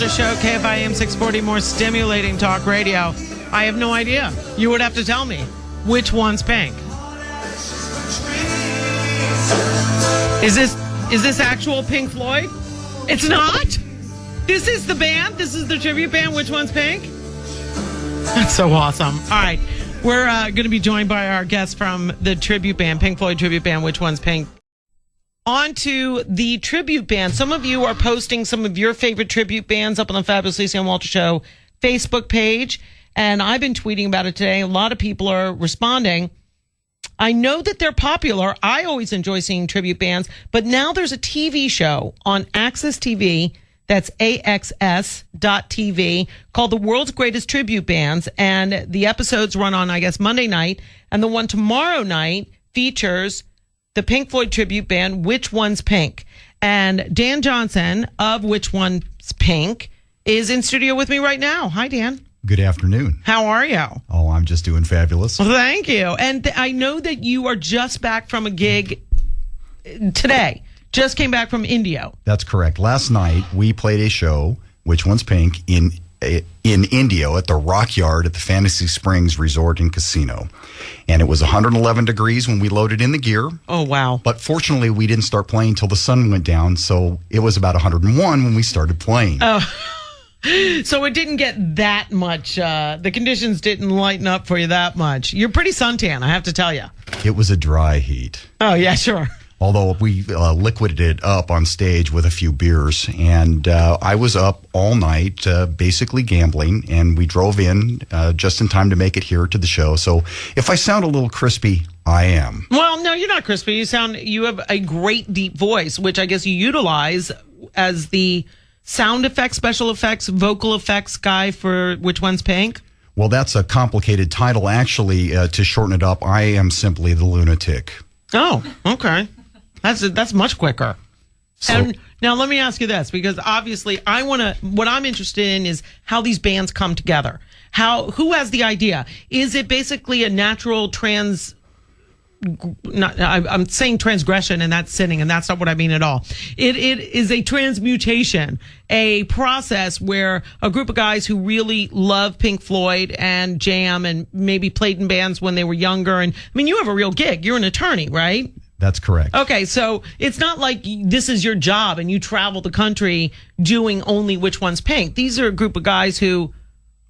Walter Show, KFI AM 640, more stimulating talk radio. I have no idea. You would have to tell me which one's pink. Is this actual Pink Floyd? It's not? This is the band? This is the tribute band? Which one's pink? That's so awesome. All right. We're going to be joined by our guest from the tribute band, Pink Floyd tribute band, Which One's Pink? On to the tribute band. Some of you are posting some of your favorite tribute bands up on the Fabulous Lisa and Walter Show Facebook page, and I've been tweeting about it today. A lot of people are responding. I know that they're popular. I always enjoy seeing tribute bands, but now there's a TV show on Access TV, that's AXS.TV, called The World's Greatest Tribute Bands, and the episodes run on, I guess, Monday night, and the one tomorrow night features the Pink Floyd tribute band, Which One's Pink? And Dan Johnson of Which One's Pink is in studio with me right now. Hi, Dan. Good afternoon. How are you? Oh, I'm just doing fabulous. Well, thank you. And I know that you are just back from a gig today. Just came back from India. That's correct. Last night, we played a show, Which One's Pink, in India at the Rock Yard at the Fantasy Springs Resort and Casino. And it was 111 degrees when we loaded in the gear. Oh, wow. But fortunately, we didn't start playing till the sun went down, so it was about 101 when we started playing. Oh, so it didn't get that much, the conditions didn't lighten up for you that much. You're pretty suntan, I have to tell you. It was a dry heat. Oh, yeah, sure. Although we liquided it up on stage with a few beers. And I was up all night basically gambling, and we drove in just in time to make it here to the show. So if I sound a little crispy, I am. Well, no, you're not crispy. You have a great deep voice, which I guess you utilize as the sound effects, special effects, vocal effects guy for Which One's Pink. Well, that's a complicated title. Actually, to shorten it up, I am simply the lunatic. Oh, okay. That's much quicker. So, and now let me ask you this, because obviously what I'm interested in is how these bands come together. Who has the idea? Is it basically a natural I'm saying transgression, and that's sinning, and that's not what I mean at all. It is a transmutation, a process where a group of guys who really love Pink Floyd and jam and maybe played in bands when they were younger. And I mean, you have a real gig. You're an attorney, right? That's correct. Okay, so it's not like this is your job and you travel the country doing only Which One's Pink. These are a group of guys who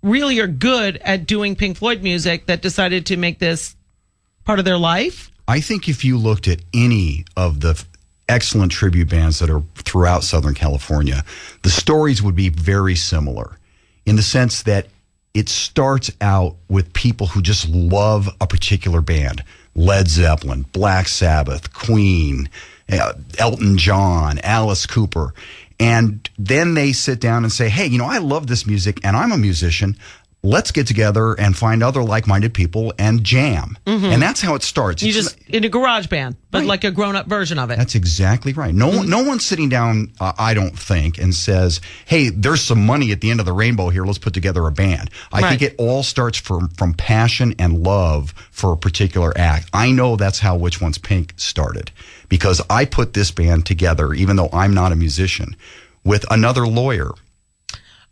really are good at doing Pink Floyd music that decided to make this part of their life. I think if you looked at any of the excellent tribute bands that are throughout Southern California, the stories would be very similar in the sense that it starts out with people who just love a particular band. Led Zeppelin, Black Sabbath, Queen, Elton John, Alice Cooper. And then they sit down and say, hey, I love this music and I'm a musician. Let's get together and find other like-minded people and jam. Mm-hmm. And that's how it starts. You just in a garage band, but right. Like a grown-up version of it. That's exactly right. No one's sitting down, I don't think, and says, hey, there's some money at the end of the rainbow here. Let's put together a band. I think it all starts from passion and love for a particular act. I know that's how Which One's Pink started, because I put this band together, even though I'm not a musician, with another lawyer.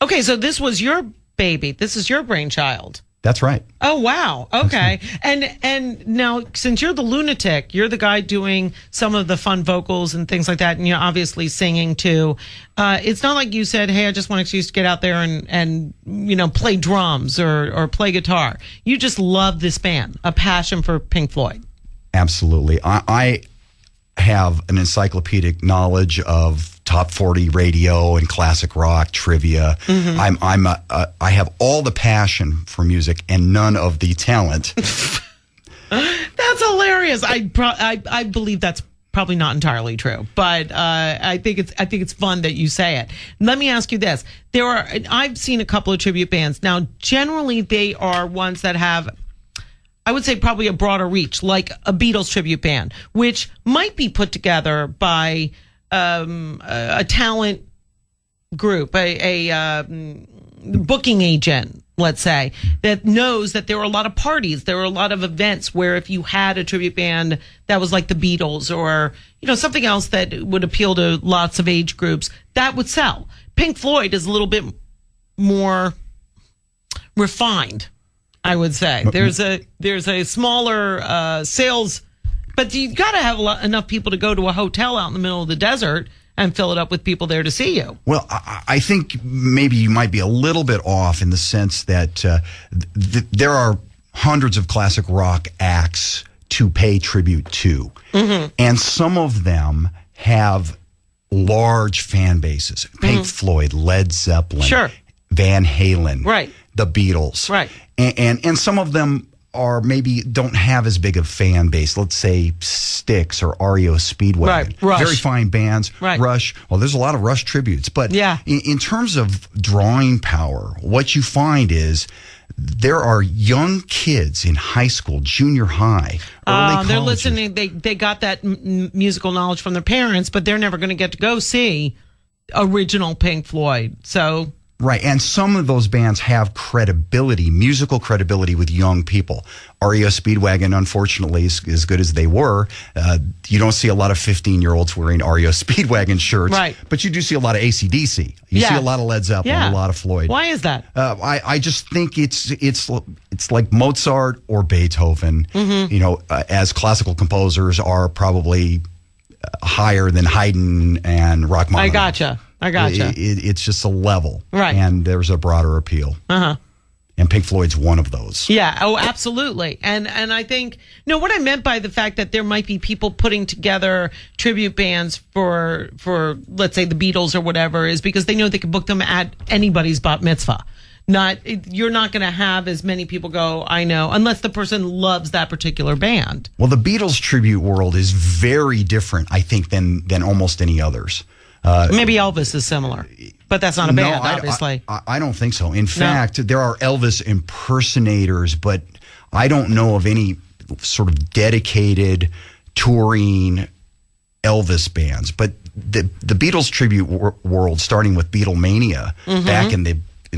Okay, so this was your baby. This is your brainchild. That's right. Oh, wow. Okay. And now, since you're the lunatic, you're the guy doing some of the fun vocals and things like that, and you're obviously singing too. It's not like you said, hey, I just want an excuse to get out there and play drums or play guitar. You just love this band, a passion for Pink Floyd. Absolutely. I have an encyclopedic knowledge of top 40 radio and classic rock trivia. Mm-hmm. I have all the passion for music and none of the talent. That's hilarious. I believe that's probably not entirely true, but I think it's fun that you say it. Let me ask you this: I've seen a couple of tribute bands. Now, generally, they are ones that have, I would say, probably a broader reach, like a Beatles tribute band, which might be put together by a talent group, a booking agent, let's say, that knows that there are a lot of parties, there are a lot of events where if you had a tribute band that was like the Beatles or something else that would appeal to lots of age groups, that would sell. Pink Floyd is a little bit more refined, I would say. There's a smaller sales, but you got to have enough people to go to a hotel out in the middle of the desert and fill it up with people there to see you. Well, I think maybe you might be a little bit off in the sense that there are hundreds of classic rock acts to pay tribute to. Mm-hmm. And some of them have large fan bases. Pink Floyd, Led Zeppelin, sure. Van Halen, right. the Beatles. Right. And some of them are maybe don't have as big of fan base. Let's say Styx or REO Speedwagon. Right. Rush. Very fine bands. Right. Rush. Well, there's a lot of Rush tributes. But yeah. in terms of drawing power, what you find is there are young kids in high school, junior high, early college. They're listening. They got that musical knowledge from their parents, but they're never going to get to go see original Pink Floyd. So... Right, and some of those bands have credibility, musical credibility with young people. REO Speedwagon, unfortunately, as good as they were, you don't see a lot of 15-year-olds wearing REO Speedwagon shirts. Right. But you do see a lot of AC/DC. You see a lot of Led Zeppelin, a lot of Floyd. Why is that? I just think it's like Mozart or Beethoven. Mm-hmm. You know, as classical composers are probably higher than Haydn and Rachmaninoff. I gotcha. It's just a level. Right. And there's a broader appeal. Uh-huh. And Pink Floyd's one of those. Yeah. Oh, absolutely. And I think, no, what I meant by the fact that there might be people putting together tribute bands for let's say the Beatles or whatever is because they know they can book them at anybody's bat mitzvah. You're not going to have as many people go, I know, unless the person loves that particular band. Well, the Beatles tribute world is very different, I think, than almost any others. Maybe Elvis is similar, but that's not a band, obviously. I don't think so. In fact, there are Elvis impersonators, but I don't know of any sort of dedicated touring Elvis bands. But the Beatles tribute world, starting with Beatlemania back in the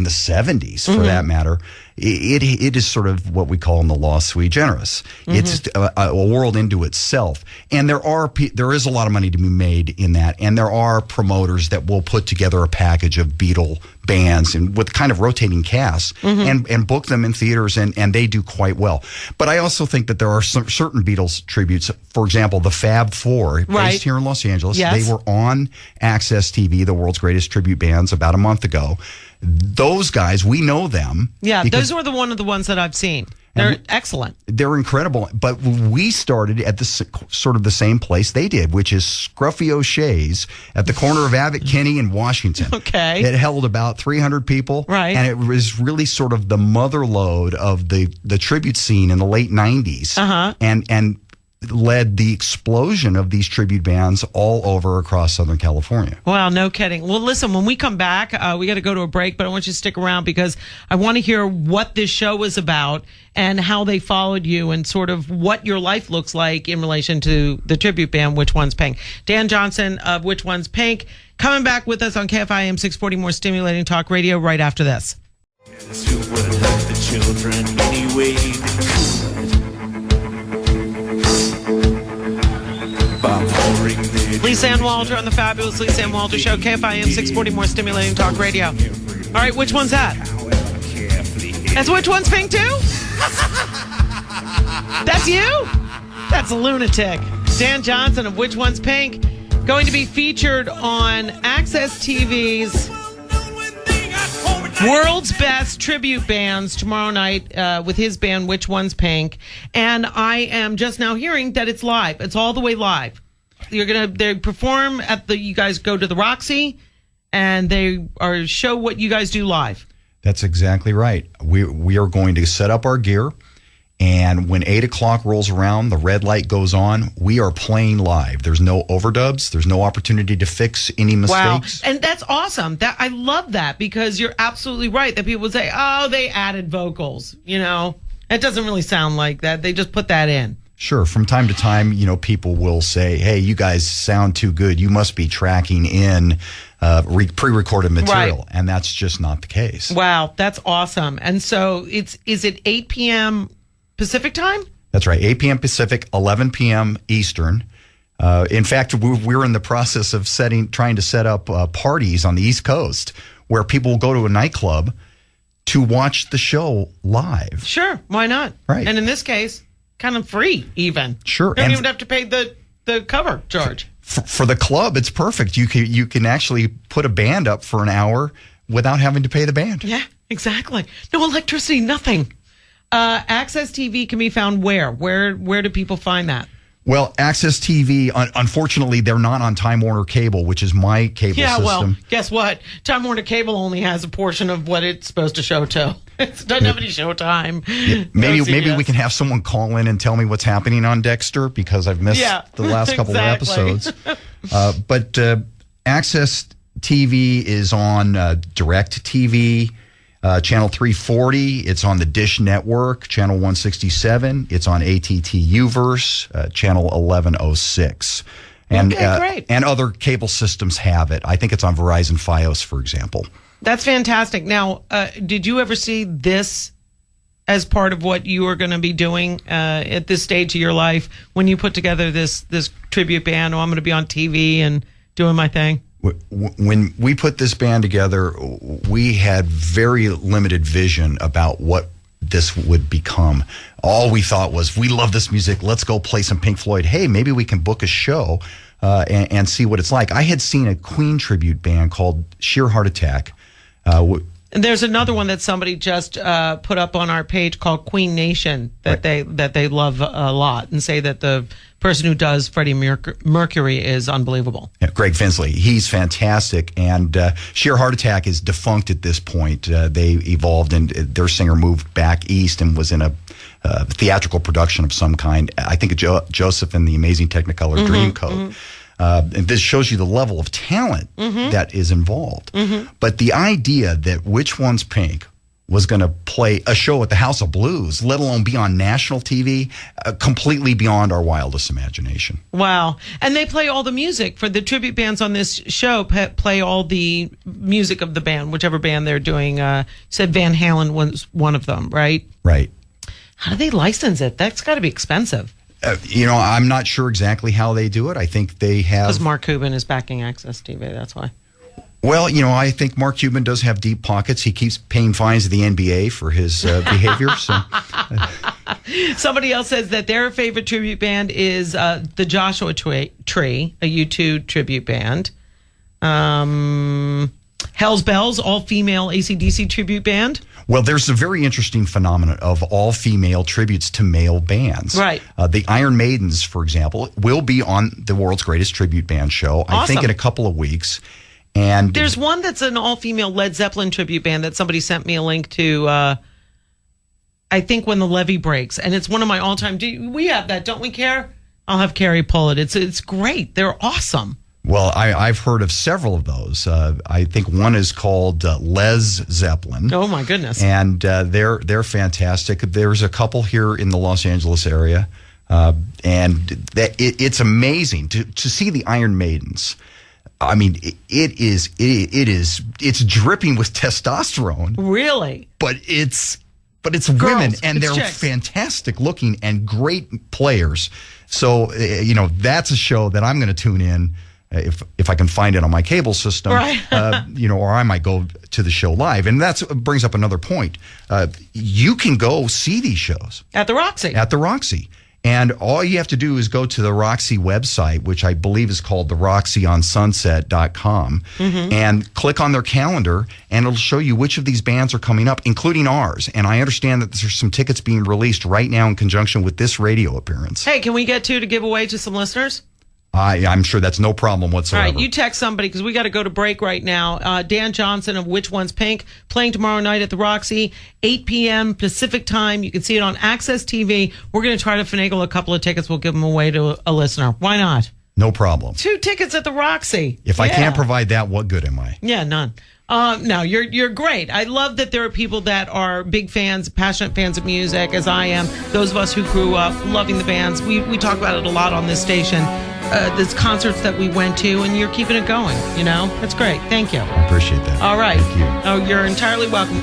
70s, for that matter, it is sort of what we call in the law sui generis. It's a world into itself, and there is a lot of money to be made in that, and there are promoters that will put together a package of Beatle bands and with kind of rotating casts and book them in theaters, and they do quite well. But I also think that there are some certain Beatles tributes. For example, the Fab Four, based here in Los Angeles, they were on Access TV, the world's greatest tribute bands, about a month ago. Those guys, we know them. Yeah, those were one of the ones that I've seen. They're excellent. They're incredible. But we started at sort of the same place they did, which is Scruffy O'Shea's at the corner of Abbott Kinney and Washington. Okay. It held about 300 people. Right. And it was really sort of the mother lode of the tribute scene in the late 90s. Uh-huh. And led the explosion of these tribute bands all over across Southern California. Wow, no kidding. Well, listen, when we come back, we got to go to a break, but I want you to stick around because I want to hear what this show is about and how they followed you and sort of what your life looks like in relation to the tribute band, Which One's Pink. Dan Johnson of Which One's Pink, coming back with us on KFI AM 640, more stimulating talk radio right after this. Who would hurt the children anyway they could? Lisa Ann Walter on the fabulous Lisa Ann Walter Show, KFI AM 640, more stimulating talk radio. All right, which one's that? That's Which One's Pink too? That's you? That's a lunatic. Dan Johnson of Which One's Pink, going to be featured on Access TV's World's Best Tribute Bands tomorrow night with his band, Which One's Pink. And I am just now hearing that it's live. It's all the way live. They perform you guys go to the Roxy and they show what you guys do live. That's exactly right. We are going to set up our gear, and when 8 o'clock rolls around, the red light goes on, we are playing live. There's no overdubs. There's no opportunity to fix any mistakes. Wow. And that's awesome. I love that because you're absolutely right that people would say, oh, they added vocals. You know, it doesn't really sound like that. They just put that in. Sure. From time to time, people will say, hey, you guys sound too good. You must be tracking in pre-recorded material. Right. And that's just not the case. Wow. That's awesome. And so is it 8 p.m. Pacific time? That's right. 8 p.m. Pacific, 11 p.m. Eastern. In fact, we're in the process of trying to set up parties on the East Coast where people will go to a nightclub to watch the show live. Sure, why not? Right. And in this case, kind of free even. Sure. You don't even have to pay the cover charge. For the club, it's perfect. You can actually put a band up for an hour without having to pay the band. Yeah, exactly. No electricity, nothing. Access TV can be found where? Where do people find that? Well, Access TV, unfortunately, they're not on Time Warner Cable, which is my cable system. Well, guess what? Time Warner Cable only has a portion of what it's supposed to show too. It doesn't have any showtime. Yeah, maybe we can have someone call in and tell me what's happening on Dexter because I've missed the last couple of episodes. But Access TV is on Direct TV. Channel 340, it's on the Dish Network, Channel 167. It's on ATT Uverse, Channel 1106. And, great. And other cable systems have it. I think it's on Verizon Fios, for example. That's fantastic. Now, did you ever see this as part of what you are going to be doing at this stage of your life when you put together this tribute band? Oh, I'm going to be on TV and doing my thing. When we put this band together, we had very limited vision about what this would become. All we thought was, we love this music. Let's go play some Pink Floyd. Hey, maybe we can book a show and see what it's like. I had seen a Queen tribute band called Sheer Heart Attack. And there's another one that somebody just put up on our page called Queen Nation that they love a lot and say that the person who does Freddie Mercury is unbelievable. Yeah, Greg Finsley, he's fantastic, and Sheer Heart Attack is defunct at this point. They evolved, and their singer moved back east and was in a theatrical production of some kind. I think Joseph and the Amazing Technicolor Dreamcoat. And this shows you the level of talent that is involved. But the idea that Which One's Pink was going to play a show at the House of Blues, let alone be on national TV, completely beyond our wildest imagination. Wow. And they play all the music for the tribute bands on this show, play all the music of the band, whichever band they're doing. Said Van Halen was one of them, right? Right. How do they license it? That's got to be expensive. I'm not sure exactly how they do it. I think they have... Because Mark Cuban is backing Access TV, that's why. Well, I think Mark Cuban does have deep pockets. He keeps paying fines to the NBA for his behavior. So. Somebody else says that their favorite tribute band is the Joshua Tree, a U2 tribute band. Hell's Bells, all-female AC/DC tribute band. Well, there's a very interesting phenomenon of all-female tributes to male bands. Right. The Iron Maidens, for example, will be on the World's Greatest Tribute Band show, I think in a couple of weeks. And there's one that's an all-female Led Zeppelin tribute band that somebody sent me a link to, I think When the Levee Breaks. And it's one of my all-time... We have that, don't we, Care? I'll have Carrie pull it. It's great. They're awesome. Well, I've heard of several of those. I think one is called Les Zeppelin. Oh, my goodness. And they're fantastic. There's a couple here in the Los Angeles area. And it's amazing to see the Iron Maidens. I mean, it's dripping with testosterone. Really? But it's women, and they're chicks. Fantastic looking and great players. So, that's a show that I'm going to tune in if I can find it on my cable system, right. Or I might go to the show live. And that brings up another point. You can go see these shows. At the Roxy. At the Roxy. And all you have to do is go to the Roxy website, which I believe is called theroxyonsunset.com, and click on their calendar, and it'll show you which of these bands are coming up, including ours. And I understand that there's some tickets being released right now in conjunction with this radio appearance. Hey, can we get two to give away to some listeners? I'm sure that's no problem whatsoever. All right, you text somebody because we got to go to break right now. Dan Johnson of Which One's Pink playing tomorrow night at the Roxy, 8 p.m. Pacific time. You can see it on Access TV. We're going to try to finagle a couple of tickets. We'll give them away to a listener. Why not? No problem. 2 tickets at the Roxy. If I can't provide that, what good am I? Yeah, none. No, you're great. I love that there are people that are big fans, passionate fans of music, as I am. Those of us who grew up loving the bands. We talk about it a lot on this station. There's concerts that we went to, and you're keeping it going. That's great. Thank you. I appreciate that. All right. Thank you. Oh, you're entirely welcome.